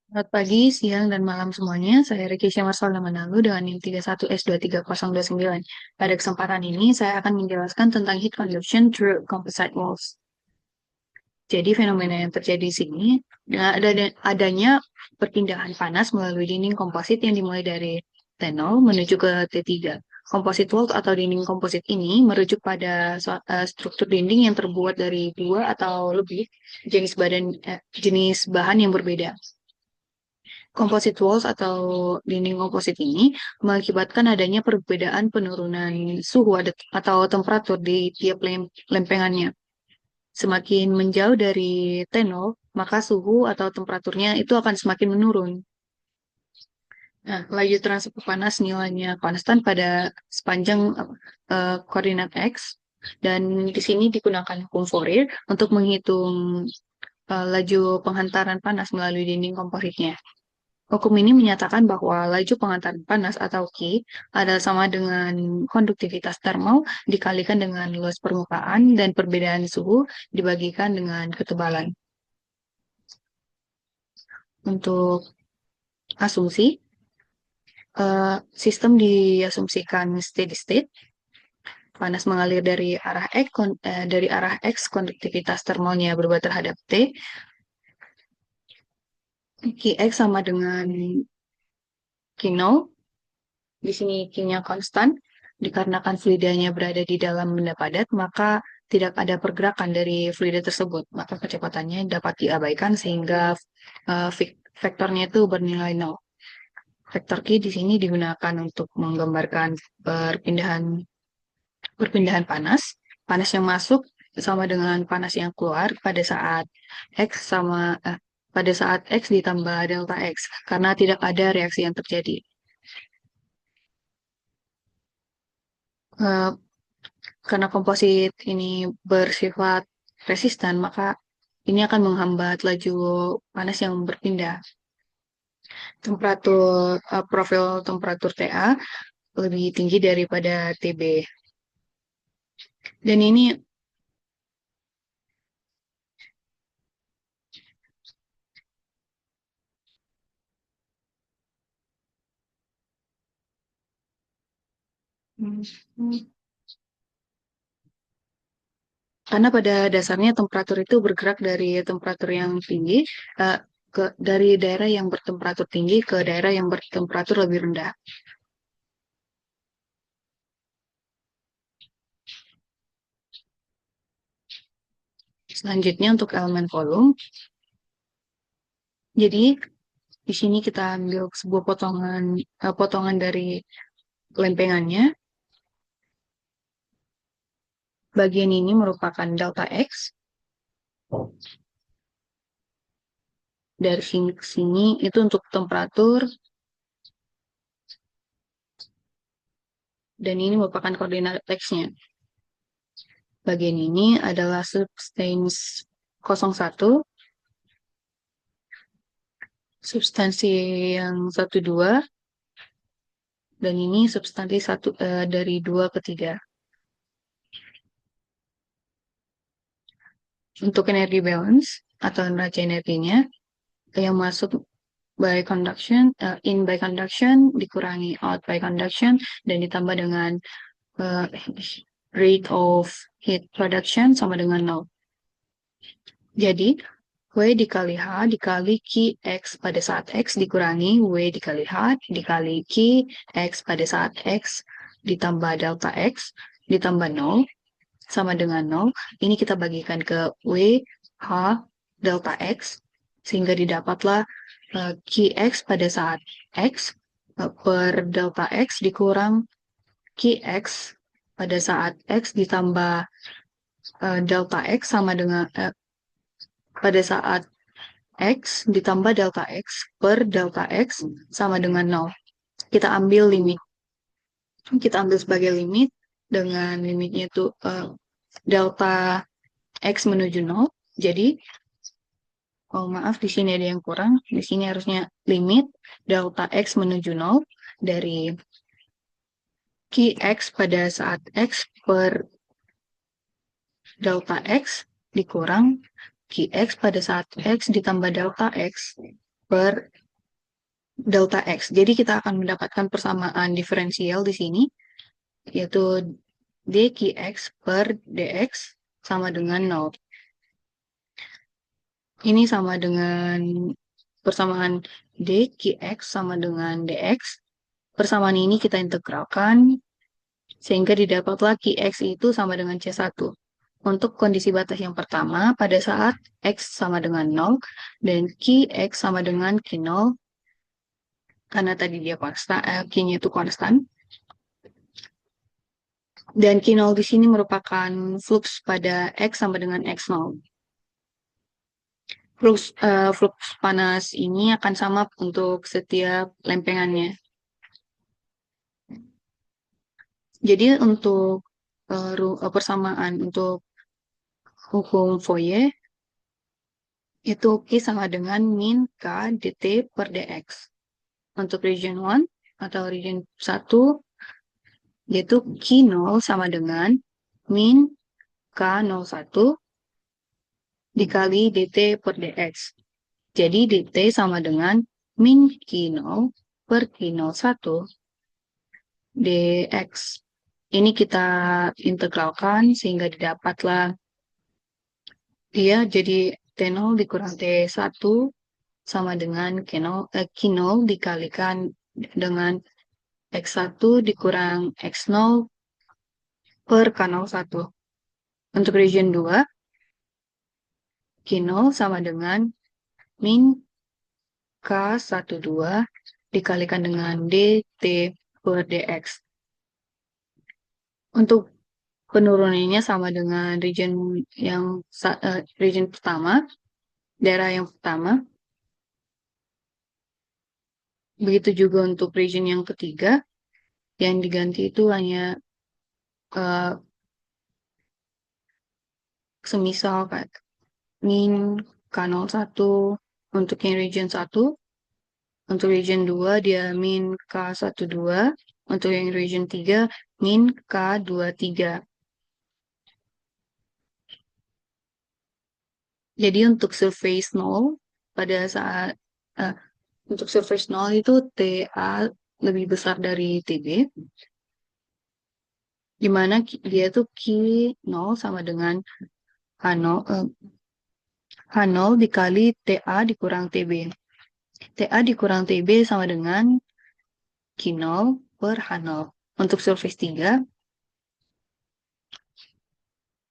Selamat pagi, siang, dan malam semuanya. Saya Ricky Syamarsal Manalo dengan NIM 31S23029. Pada kesempatan ini, saya akan menjelaskan tentang heat conduction through composite walls. Jadi, fenomena yang terjadi di sini, adanya perpindahan panas melalui dinding komposit yang dimulai dari T0 menuju ke T3. Composite wall atau dinding komposit ini merujuk pada struktur dinding yang terbuat dari dua atau lebih jenis bahan yang berbeda. Composite walls atau dinding komposit ini mengakibatkan adanya perbedaan penurunan suhu atau temperatur di tiap lempengannya. Semakin menjauh dari T0, maka suhu atau temperaturnya itu akan semakin menurun. Nah, laju transfer panas nilainya konstan pada sepanjang koordinat X, dan di sini digunakan hukum Fourier untuk menghitung laju penghantaran panas melalui dinding kompositnya. Hukum ini menyatakan bahwa laju penghantaran panas atau Q adalah sama dengan konduktivitas termal dikalikan dengan luas permukaan dan perbedaan suhu dibagikan dengan ketebalan. Untuk asumsi, sistem diasumsikan steady state, panas mengalir dari arah X, konduktivitas termalnya berubah terhadap T, Qx sama dengan Q0. Di sini Q-nya konstan. Dikarenakan fluidanya berada di dalam benda padat, maka tidak ada pergerakan dari fluida tersebut. Maka kecepatannya dapat diabaikan sehingga vektornya itu bernilai nol. Vektor Q di sini digunakan untuk menggambarkan perpindahan panas. Panas yang masuk sama dengan panas yang keluar pada saat X ditambah delta X, karena tidak ada reaksi yang terjadi. Eh, Karena komposit ini bersifat resistan, maka ini akan menghambat laju panas yang berpindah. Profil temperatur TA lebih tinggi daripada TB. Dan ini karena pada dasarnya temperatur itu bergerak dari temperatur yang tinggi eh, dari daerah yang bertemperatur tinggi ke daerah yang bertemperatur lebih rendah. Selanjutnya untuk elemen volume. Jadi di sini kita ambil sebuah potongan dari lempengannya. Bagian ini merupakan delta X. Dari sini ke sini itu untuk temperatur, dan ini merupakan koordinat X-nya. Bagian ini adalah substance 01, substansi yang 12, dan ini substansi dari 2 ke 3. Untuk energi balance atau neraca energinya, yang masuk in by conduction dikurangi out by conduction dan ditambah dengan uh, rate of heat production sama dengan 0. Jadi, W dikali H dikali Q X pada saat X dikurangi W dikali H dikali Q X pada saat X ditambah delta X ditambah 0 sama dengan 0. Ini kita bagikan ke W, H, delta X sehingga didapatlah Qx pada saat X per delta X dikurang Qx pada saat X ditambah delta X sama dengan pada saat X ditambah delta X per delta X sama dengan 0. Kita ambil limit. Kita ambil sebagai limit dengan limitnya itu delta X menuju 0. Jadi, oh maaf, di sini ada yang kurang. Di sini harusnya limit delta X menuju 0 dari Qx pada saat X per delta X dikurang Qx pada saat X ditambah delta X per delta X. Jadi kita akan mendapatkan persamaan diferensial di sini, yaitu dqx per dx sama dengan 0. Ini sama dengan persamaan dqx sama dengan dx. Persamaan ini kita integralkan sehingga didapatlah qx itu sama dengan C1. Untuk kondisi batas yang pertama, pada saat x sama dengan 0 dan qx sama dengan q0, karena tadi dia konstan, q-nya itu konstan, dan q0 di sini merupakan flux pada x sama dengan x0. Flux panas ini akan sama untuk setiap lempengannya. Jadi untuk persamaan untuk hukum Fourier itu Q sama dengan min K dt per dx. Untuk region 1 atau region 1 yaitu Q0 sama dengan min K01 dikali dt per dx. Jadi dt sama dengan min Q0 per Q01 dx. Ini kita integralkan sehingga didapatlah dia jadi T0 dikurang T1 sama dengan Q0 dikalikan dengan X1 dikurang X0 per K01. Untuk region 2, Q0 sama dengan min K12 dikalikan dengan dt per dx. Untuk penurunannya sama dengan region pertama, daerah yang pertama. Begitu juga untuk region yang ketiga, yang diganti itu hanya semisal kayak min K01 untuk yang region 1, untuk region 2 dia min K12, untuk yang region 3 min K23. Jadi untuk surface 0 pada saat untuk surface 0 itu TA lebih besar dari TB, di mana dia tuh Q0 sama dengan H0 dikali TA dikurang TB. TA dikurang TB sama dengan Q0 per H0. Untuk surface 3,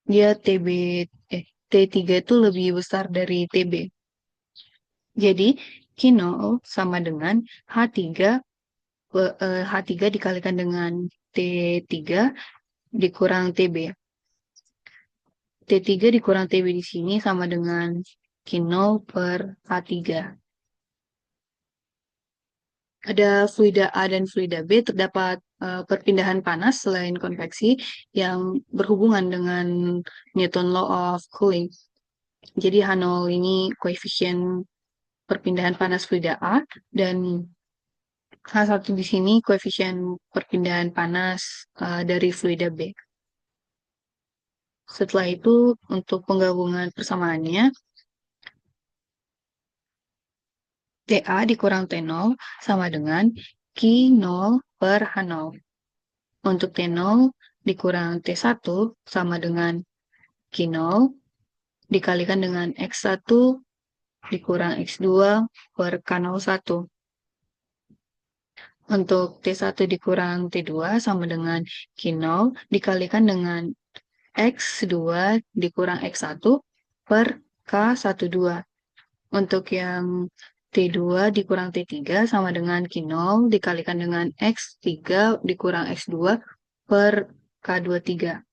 dia T3 itu lebih besar dari TB. Jadi, Q0 sama dengan H3 dikalikan dengan T3 dikurang TB. T3 dikurang TB di sini sama dengan Q0 per H3. Ada fluida A dan fluida B, terdapat perpindahan panas selain konveksi yang berhubungan dengan Newton Law of Cooling. Jadi H0 ini koefisien perpindahan panas fluida A dan H1 di sini koefisien perpindahan panas dari fluida B. Setelah itu untuk penggabungan persamaannya, TA dikurang T0 sama dengan Q0 per H0. Untuk T0 dikurang T1 sama dengan Q0 dikalikan dengan X1 dikurang X2 per K01. Untuk T1 dikurang T2 sama dengan Q0 dikalikan dengan X2 dikurang X1 per K12. Untuk yang T2 dikurang T3 sama dengan Q0 dikalikan dengan X3 dikurang X2 per K23.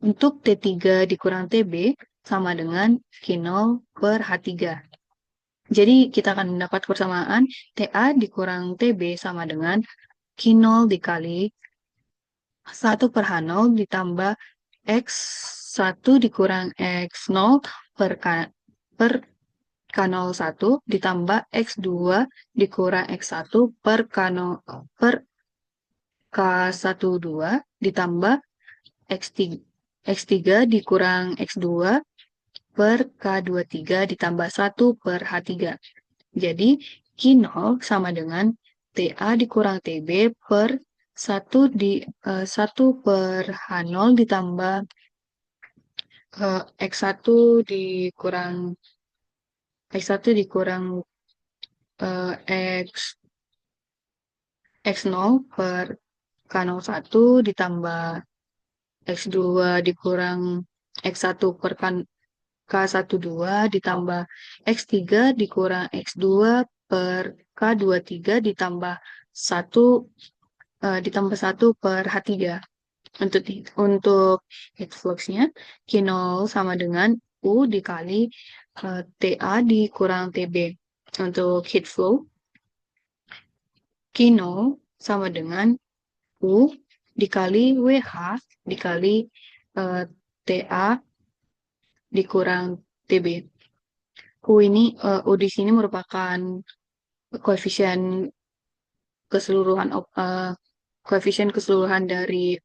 Untuk T3 dikurang TB sama dengan Q0 per H3. Jadi kita akan mendapat persamaan TA dikurang TB sama dengan Q0 dikali 1 per H0 ditambah X1 dikurang X0 per K01 ditambah X2 dikurang X1 per K12 ditambah X3 dikurang X2 per K23 ditambah 1 per H3. Jadi, Q0 sama dengan TA dikurang TB per 1 per H0 ditambah X1 dikurang X1 dikurang X X0 per K01 ditambah X2 dikurang X1 per K12 ditambah X3 dikurang X2 per K23 ditambah 1 per H3. Untuk heat flux-nya, Q0 sama dengan U dikali TA dikurang TB. Untuk heat flow, Q0 sama dengan U dikali WH dikali TA dikurang TB. U di sini merupakan koefisien keseluruhan dari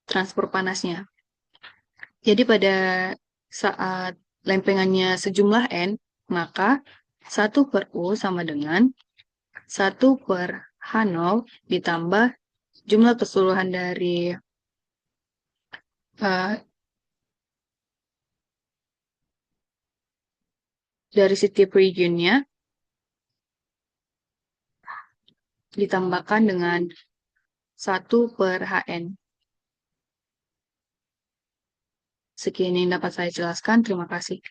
transfer panasnya. Jadi pada saat lempengannya sejumlah N, maka 1 per U sama dengan 1 per H0 ditambah jumlah keseluruhan dari setiap regionnya ditambahkan dengan 1 per HN. Sekian yang dapat saya jelaskan. Terima kasih.